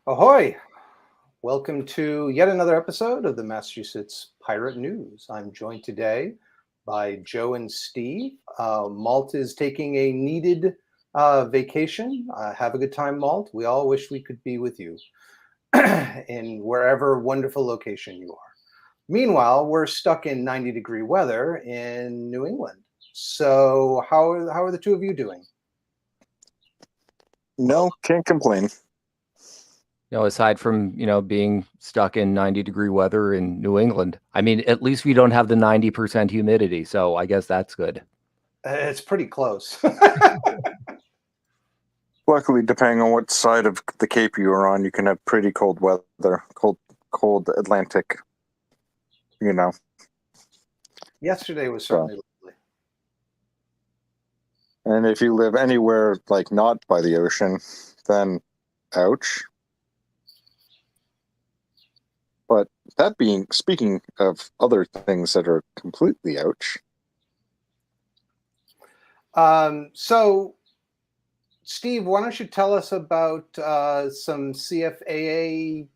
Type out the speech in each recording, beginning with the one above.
Ahoy! Welcome to yet another episode of the Massachusetts Pirate News. I'm joined today by Joe and Steve. Malt is taking a needed vacation. Have a good time, Malt. We all wish we could be with you in wherever wonderful location you are. Meanwhile, we're stuck in 90-degree weather in New England. So how are the two of you doing? No, can't complain. Aside from, being stuck in 90-degree weather in New England. I mean, at least we don't have the 90% humidity, so I guess that's good. It's pretty close. Luckily, depending on what side of the Cape you are on, you can have pretty cold weather, cold Atlantic, Yesterday was certainly lovely. And if you live anywhere like not by the ocean, then ouch. But speaking of other things that are completely ouch. So, Steve, why don't you tell us about some CFAA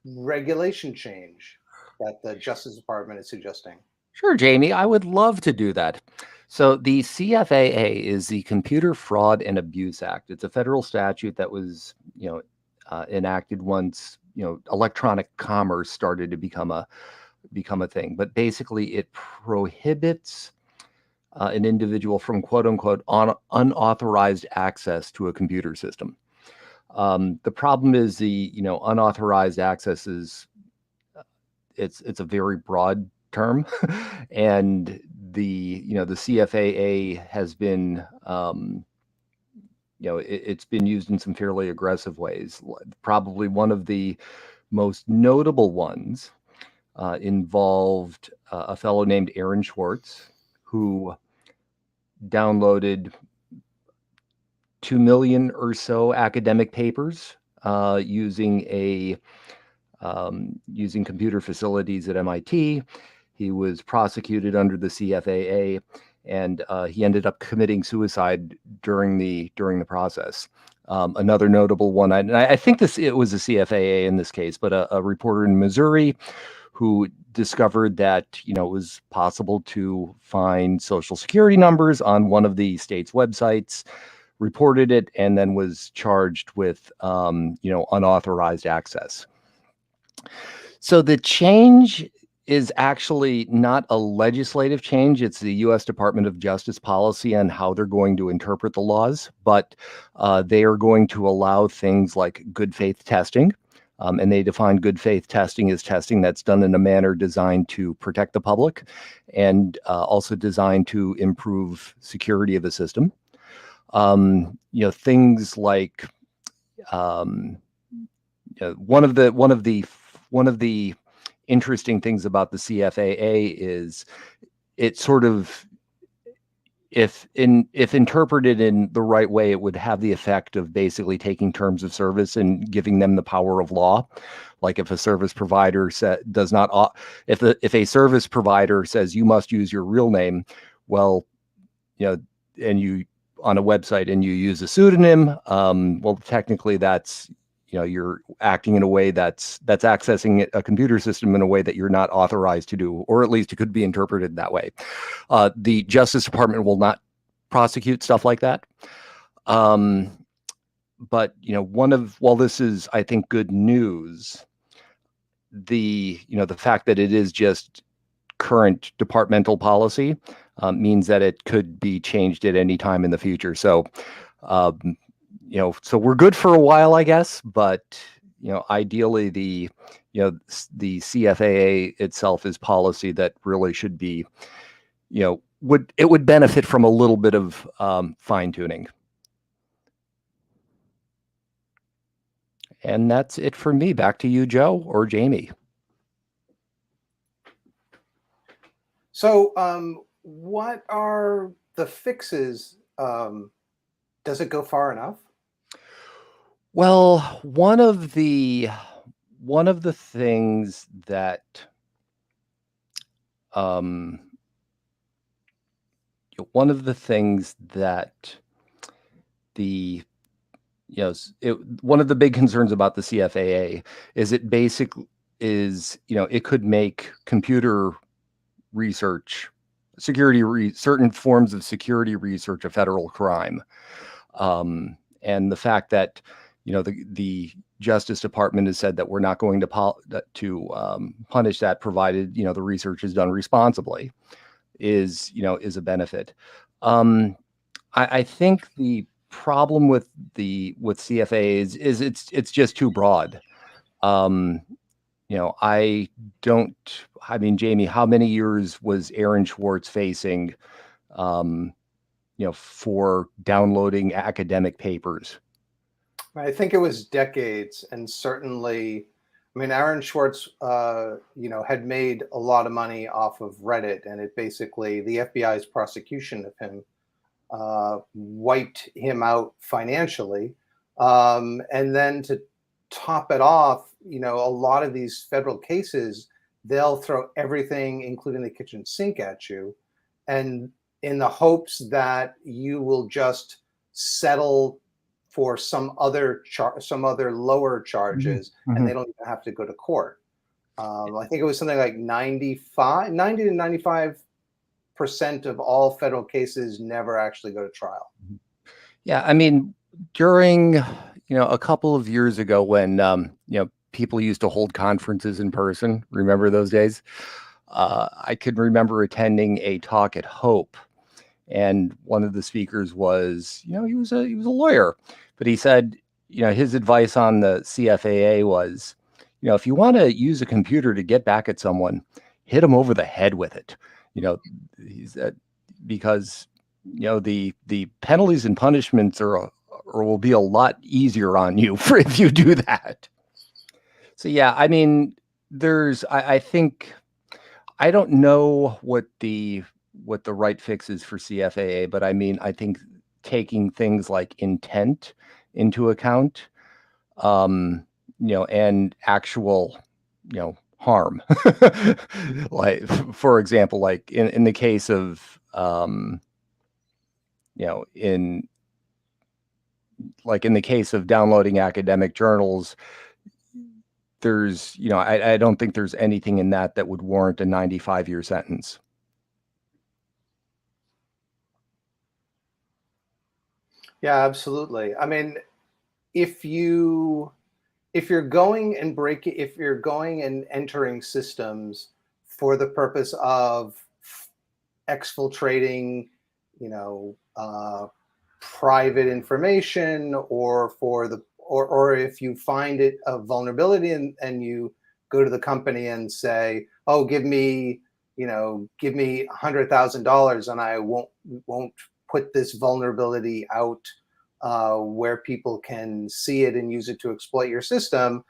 regulation change that the Justice Department is suggesting? Sure, Jamie, I would love to do that. So the CFAA is the Computer Fraud and Abuse Act. It's a federal statute that was, enacted once, electronic commerce started to become a thing. But basically, it prohibits an individual from quote unquote unauthorized access to a computer system. The problem is the unauthorized access is it's a very broad term, and the CFAA has been it's been used in some fairly aggressive ways. Probably one of the most notable ones involved a fellow named Aaron Schwartz, who downloaded 2 million or so academic papers using computer facilities at MIT. He was prosecuted under the CFAA, and he ended up committing suicide during the process. Another notable one, I think it was a CFAA in this case, but a reporter in Missouri who discovered that it was possible to find social security numbers on one of the state's websites, reported it, and then was charged with unauthorized access. So the change is actually not a legislative change. It's the U.S. Department of Justice policy on how they're going to interpret the laws, but they are going to allow things like good faith testing. And they define good faith testing as testing that's done in a manner designed to protect the public and also designed to improve security of the system. Things like one of the interesting things about the CFAA is it sort of, if interpreted in the right way, it would have the effect of basically taking terms of service and giving them the power of law. Like if a service provider if a service provider says you must use your real name, well, and you on a website and you use a pseudonym, well, technically that's you're acting in a way that's accessing a computer system in a way that you're not authorized to do, or at least it could be interpreted that way. The Justice Department will not prosecute stuff like that. But while this is, I think, good news, the fact that it is just current departmental policy means that it could be changed at any time in the future. So so we're good for a while, I guess, but ideally the CFAA itself is policy that really should be, would benefit from a little bit of fine tuning. And that's it for me. Back to you, Joe or Jamie. So, what are the fixes? Does it go far enough? Well, one of the things that the one of the big concerns about the CFAA is it could make computer research, certain forms of security research a federal crime. And the fact that, the Justice Department has said that we're not going to punish that, provided, the research is done responsibly, is a benefit. I think the problem with CFA is it's just too broad. Jamie, how many years was Aaron Schwartz facing, for downloading academic papers? I think it was decades, and certainly, Aaron Schwartz, had made a lot of money off of Reddit, and it basically, the FBI's prosecution of him wiped him out financially. And then to top it off, a lot of these federal cases, they'll throw everything, including the kitchen sink, at you, and in the hopes that you will just settle for some other lower charges, Mm-hmm. and they don't even have to go to court. I think it was something like 90 to 95% of all federal cases never actually go to trial. Yeah, during a couple of years ago, when people used to hold conferences in person, remember those days? I could remember attending a talk at Hope, and one of the speakers was, he was a lawyer, but he said, his advice on the CFAA was, if you want to use a computer to get back at someone, hit them over the head with it. He said, because the penalties and punishments will be a lot easier on you if you do that. So yeah, I think, I don't know what the right fix is for CFAA, but I think taking things like intent into account, and actual, harm. Like, for example, like in the case of, in the case of downloading academic journals, there's, I don't think there's anything in that would warrant a 95-year sentence. Yeah, absolutely. If you're going and entering systems for the purpose of exfiltrating, private information, or if you find it a vulnerability, and you go to the company and say, oh, give me $100,000 and I won't put this vulnerability out where people can see it and use it to exploit your system.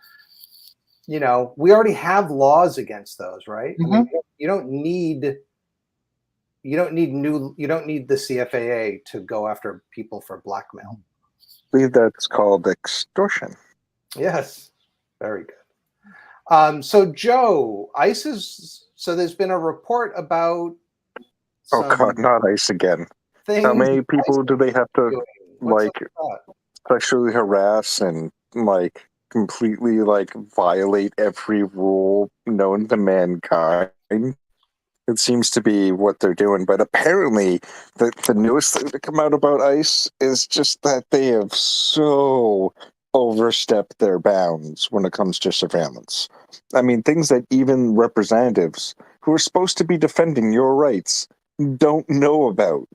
We already have laws against those, right? Mm-hmm. You don't need the CFAA to go after people for blackmail. I believe that's called extortion. Yes, very good. So Joe, there's been a report about Oh God, not ICE again. How many people do they have to sexually harass and completely violate every rule known to mankind? It seems to be what they're doing, but apparently the newest thing to come out about ICE is just that they have so overstepped their bounds when it comes to surveillance. Things that even representatives who are supposed to be defending your rights don't know about.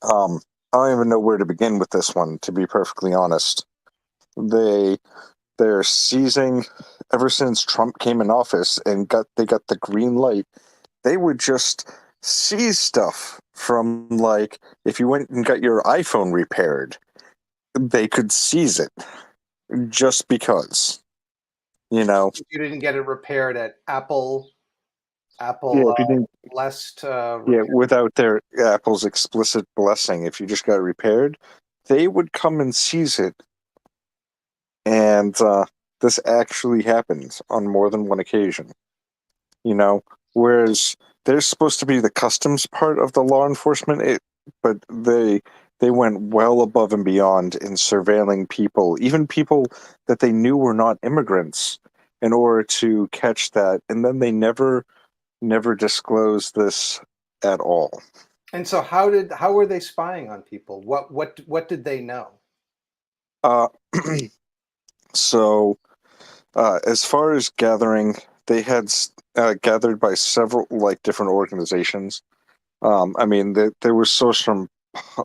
I don't even know where to begin with this one, to be perfectly honest. They're seizing, ever since Trump came in office and they got the green light, they would just seize stuff from, if you went and got your iPhone repaired, they could seize it just because, You didn't get it repaired at Apple. Without their Apple's explicit blessing, if you just got it repaired, they would come and seize it. And this actually happens on more than one occasion. Whereas they're supposed to be the customs part of the law enforcement, but they they went well above and beyond in surveilling people, even people that they knew were not immigrants, in order to catch that. And then they never disclosed this at all. And so how were they spying on people? What did they know? Uh, so, as far as gathering, they had gathered by several like different organizations. I mean, there was sourced from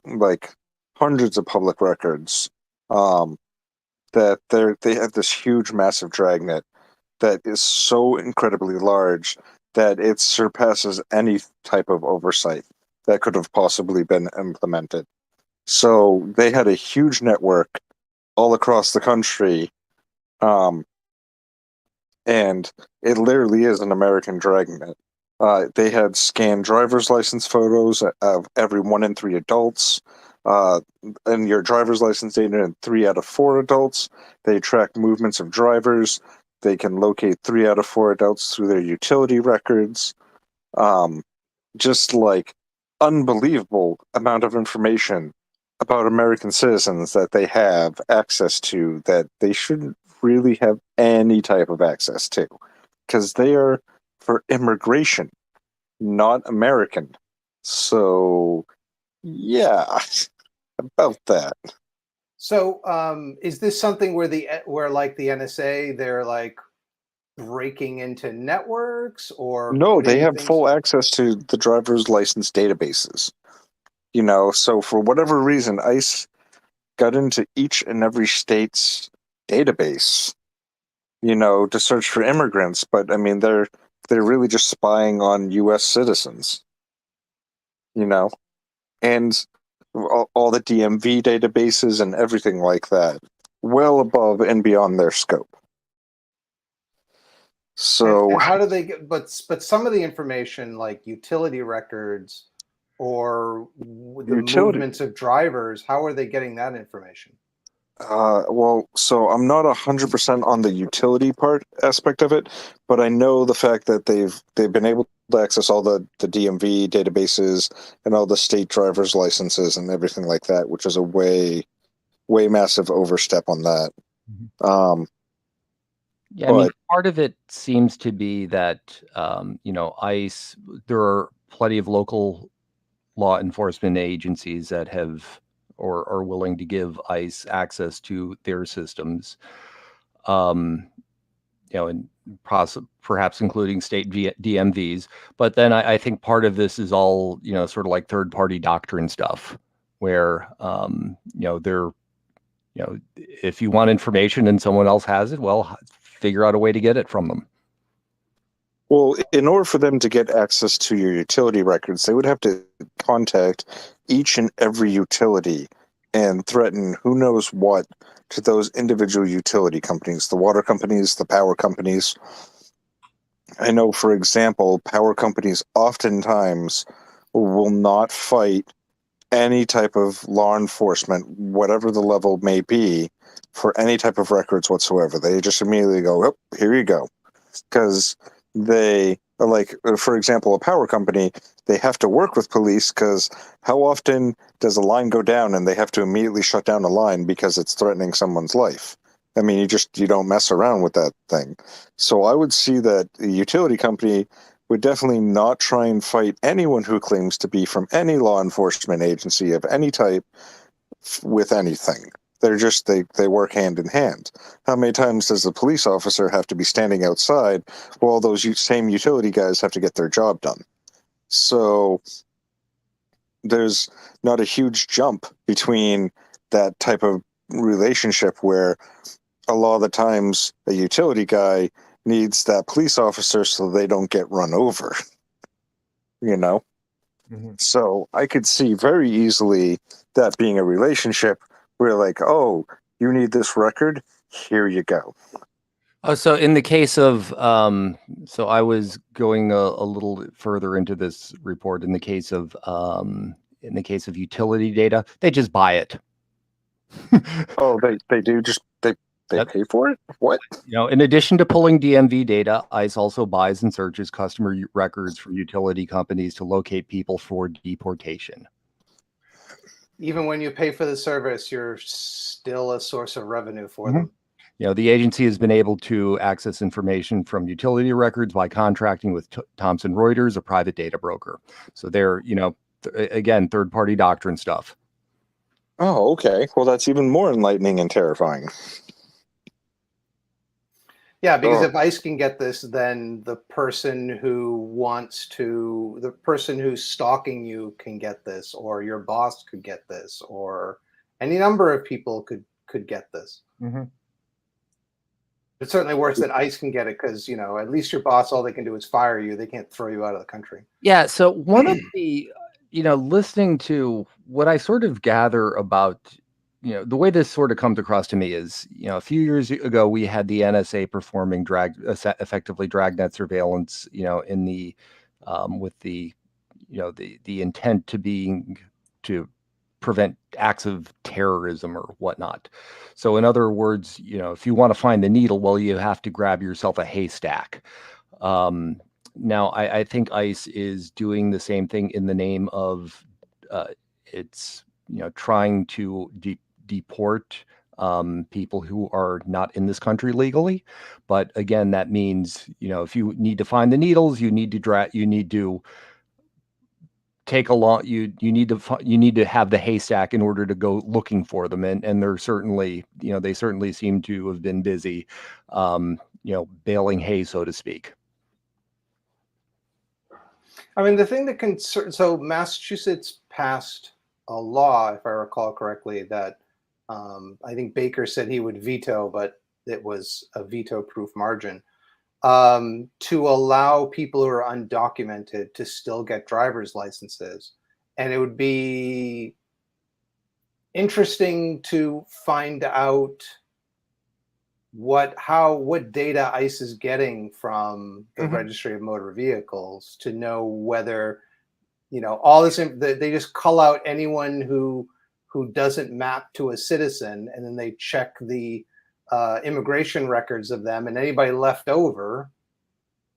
like hundreds of public records. That they had this huge, massive dragnet that is so incredibly large that it surpasses any type of oversight that could have possibly been implemented. So they had a huge network all across the country, um, and it literally is an American dragnet. They had scanned driver's license photos of every 1 in 3 adults, and your driver's license data in 3 out of 4 adults. They track movements of drivers. They can locate 3 out of 4 adults through their utility records. Just like unbelievable amount of information about American citizens that they have access to that they shouldn't really have any type of access to, because they are for immigration, not American. So, yeah, about that. So is this something where like the NSA, they're like breaking into networks or No, they putting have things? full access to the driver's license databases. So for whatever reason, ICE got into each and every state's database, to search for immigrants. But I mean, they're really just spying on U.S. citizens, and all the DMV databases and everything like that, well above and beyond their scope. So And how do they get? But some of the information, like utility records or the utility. movements of drivers, how are they getting that information? Well, so I'm not 100% on the utility part aspect of it, but I know the fact that they've been able to access all the DMV databases and all the state driver's licenses and everything like that, which is a way massive overstep on that. Yeah, I mean, But part of it seems to be that, ICE, there are plenty of local law enforcement agencies that have or are willing to give ICE access to their systems, and perhaps including state DMVs. But then I think part of this is all, sort of like third-party doctrine stuff, where, they're, if you want information and someone else has it, well, figure out a way to get it from them. Well, in order for them to get access to your utility records, they would have to contact each and every utility and threaten who knows what to those individual utility companies, the water companies, the power companies. I know, for example, power companies oftentimes will not fight any type of law enforcement, whatever the level may be, for any type of records whatsoever. They just immediately go, oh, here you go. Because they, like, for example, a power company, they have to work with police because how often does a line go down and they have to immediately shut down a line because it's threatening someone's life? I mean, you don't mess around with that thing. So I would see that a utility company would definitely not try and fight anyone who claims to be from any law enforcement agency of any type with anything. They work hand in hand. How many times does the police officer have to be standing outside while those same utility guys have to get their job done? So there's not a huge jump between that type of relationship where a lot of the times a utility guy needs that police officer so they don't get run over, Mm-hmm. So I could see very easily that being a relationship where, like, oh, you need this record, here you go. Oh, so in the case of, so I was going a little further into this report. In the case of utility data, they just buy it. Oh, they do just they Yep. pay for it? What? In addition to pulling DMV data, ICE also buys and searches customer records for utility companies to locate people for deportation. even when you pay for the service, you're still a source of revenue for Mhm. them. You know, the agency has been able to access information from utility records by contracting with Thomson Reuters, a private data broker. So they're, you know, again, third-party doctrine stuff. Oh, okay. Well, that's even more enlightening and terrifying. Yeah, because Oh, if ICE can get this, then the person who's stalking you can get this, or your boss could get this, or any number of people could get this. Mm-hmm. It's certainly worse that ICE can get it because, you know, at least your boss, all they can do is fire you. They can't throw you out of the country. Yeah. So one of the, you know, listening to what I sort of gather about, you know, the way this sort of comes across to me is, you know, a few years ago we had the NSA performing effectively dragnet surveillance, you know, in the with the, you know, the intent to prevent acts of terrorism or whatnot. So in other words, you know, if you want to find the needle, well, you have to grab yourself a haystack. Um, Now, I think ICE is doing the same thing in the name of it's, you know, trying to deport people who are not in this country legally. But again, that means, you know, if you need to find the needles, you need to take a long you need to have the haystack in order to go looking for them, and they're certainly, you know, they certainly seem to have been busy, you know, baling hay, so to speak. I mean, the thing that so Massachusetts passed a law, if I recall correctly, that I think Baker said he would veto, but it was a veto-proof margin, to allow people who are undocumented to still get driver's licenses. And it would be interesting to find out what data ICE is getting from the Mhm. Registry of Motor Vehicles to know whether, you know, all this. They just call out anyone who doesn't map to a citizen, and then they check the immigration records of them, and anybody left over,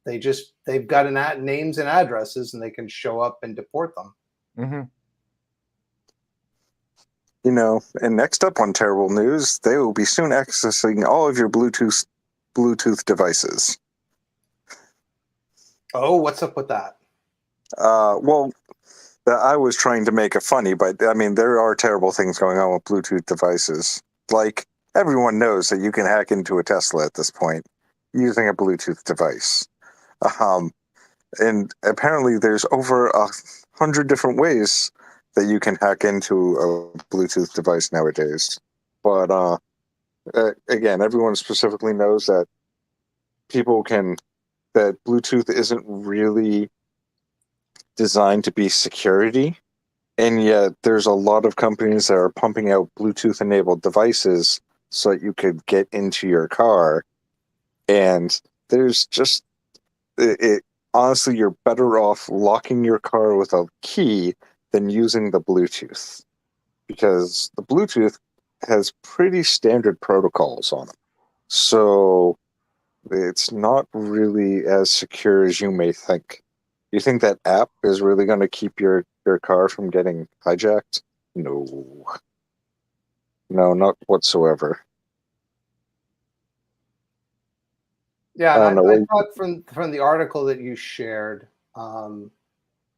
they've got names and addresses, and they can show up and deport them. Mhm. you know, and next up on terrible news, they will be soon accessing all of your Bluetooth devices. Oh, what's up with that? Well, I was trying to make it funny, but I mean, there are terrible things going on with Bluetooth devices. Like, everyone knows that you can hack into a Tesla at this point using a Bluetooth device. Um, and apparently there's over 100 different ways that you can hack into a Bluetooth device nowadays. But again, everyone specifically knows that that Bluetooth isn't really designed to be security. And yet there's a lot of companies that are pumping out Bluetooth enabled devices so that you could get into your car. And there's just it honestly, you're better off locking your car with a key than using the Bluetooth, because the Bluetooth has pretty standard protocols on it. So it's not really as secure as you may think. You think that app is really going to keep your car from getting hijacked? No. No, not whatsoever. Yeah, I don't and know. I thought from the article that you shared,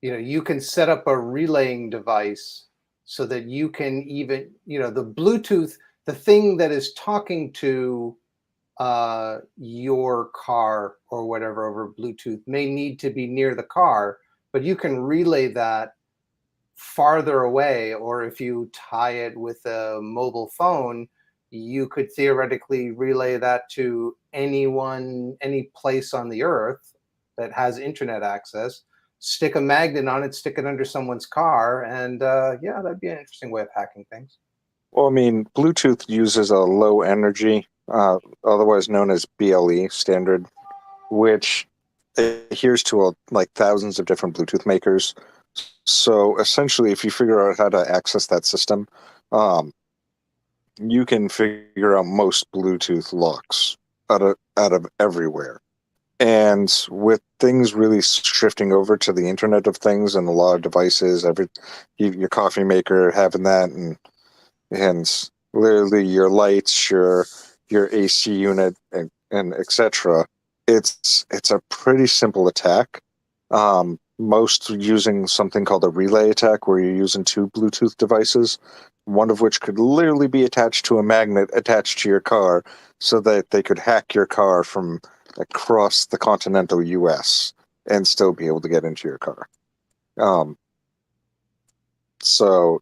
you know, you can set up a relaying device so that you can even, you know, the Bluetooth, the thing that is talking to your car or whatever over Bluetooth may need to be near the car, but you can relay that farther away, or if you tie it with a mobile phone, you could theoretically relay that to anyone, any place on the earth that has internet access. Stick a magnet on it, stick it under someone's car, and yeah, that'd be an interesting way of hacking things. Well, I mean, Bluetooth uses a low energy, otherwise known as BLE standard, which adheres to like thousands of different Bluetooth makers. So essentially, if you figure out how to access that system, um, you can figure out most Bluetooth locks out of everywhere. And with things really shifting over to the Internet of Things and a lot of devices, your coffee maker having that, and literally your lights, your AC unit, and etc. It's a pretty simple attack. Most using something called a relay attack, where you're using two Bluetooth devices, one of which could literally be attached to a magnet attached to your car, so that they could hack your car from across the continental U.S. and still be able to get into your car. So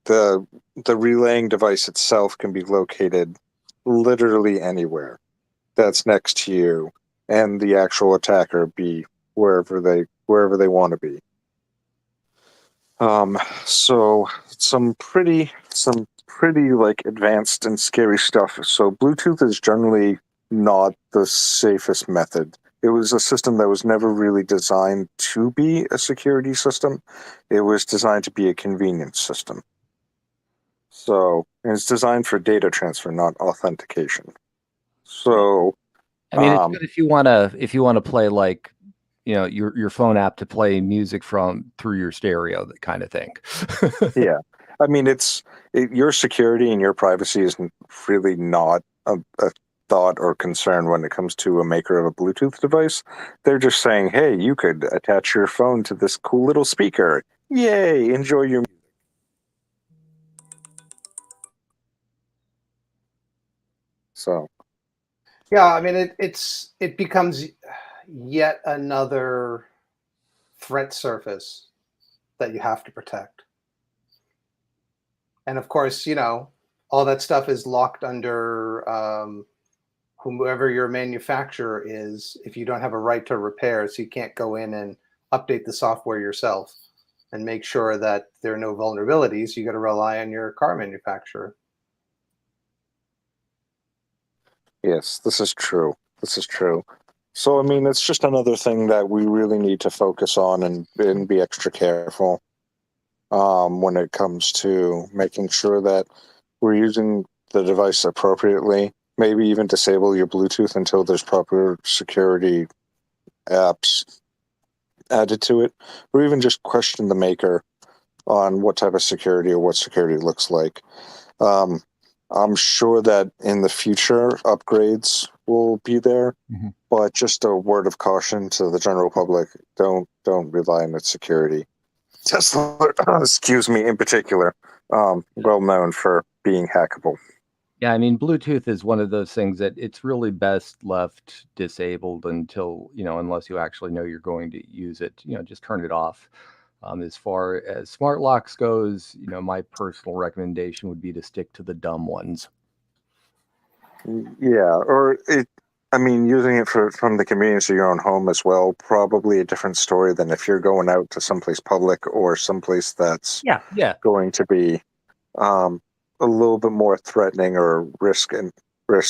the relaying device itself can be located literally anywhere that's next to you, and the actual attacker be wherever they want to be. So some pretty like advanced and scary stuff. So Bluetooth is generally not the safest method. It was a system that was never really designed to be a security system. It was designed to be a convenience system. So it's designed for data transfer, not authentication. So I mean, it's good if you want to play like, you know, your phone app to play music from through your stereo, that kind of thing. yeah, I mean, your security and your privacy is really not a thought or concern when it comes to a maker of a Bluetooth device. They're just saying, hey, you could attach your phone to this cool little speaker. Yay, enjoy your music. So Yeah, I mean it becomes yet another threat surface that you have to protect. And of course, you know, all that stuff is locked under whomever your manufacturer is. If you don't have a right to repair, so you can't go in and update the software yourself and make sure that there are no vulnerabilities, you got to rely on your car manufacturer. yes, this is true. This is true. So I mean, it's just another thing that we really need to focus on and be extra careful when it comes to making sure that we're using the device appropriately. Maybe even disable your Bluetooth until there's proper security apps added to it, or even just question the maker on what type of security or what security looks like. Um, I'm sure that in the future upgrades will be there, but just a word of caution to the general public: don't rely on its security. Tesla, excuse me, in particular, well known for being hackable. Yeah, I mean, Bluetooth is one of those things that it's really best left disabled until, you know, unless you actually know you're going to use it, you know, just turn it off. As far as smart locks goes, you know, my personal recommendation would be to stick to the dumb ones. Yeah, or I mean, using it from the convenience of your own home as well, probably a different story than if you're going out to someplace public or someplace that's Yeah. going to be a little bit more threatening or risk.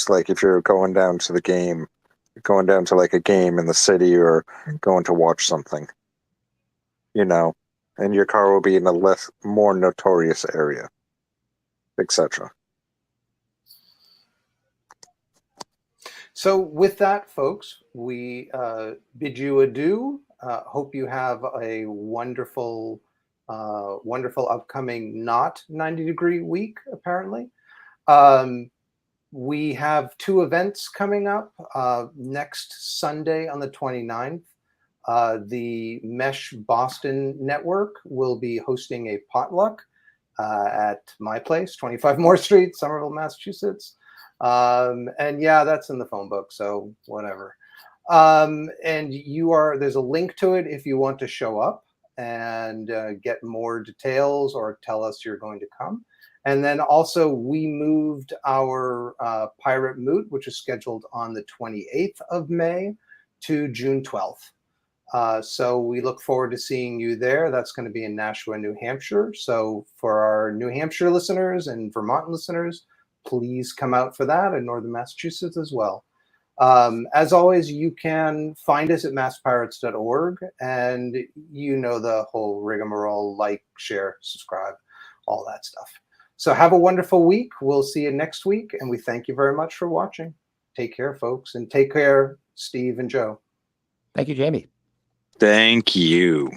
Like if you're going down to the game, going down to like a game in the city, or going to watch something, you know, and your car will be in a more notorious area, etc. So with that, folks, we bid you adieu. Hope you have a wonderful, wonderful upcoming not 90-degree week, apparently. We have two events coming up. Next Sunday on the 29th, the Mesh Boston Network will be hosting a potluck at my place, 25 Moore Street, Somerville, Massachusetts. And yeah, that's in the phone book, so whatever. And there's a link to it if you want to show up and get more details or tell us you're going to come. And then also we moved our Pirate Moot, which is scheduled on the 28th of May, to June 12th. So we look forward to seeing you there. That's going to be in Nashua, New Hampshire. So for our New Hampshire listeners and Vermont listeners, please come out for that, in Northern Massachusetts as well. As always, you can find us at masspirates.org, and you know the whole rigmarole: like, share, subscribe, all that stuff. So have a wonderful week. We'll see you next week, and we thank you very much for watching. Take care, folks, and take care, Steve and Joe. Thank you, Jamie. Thank you.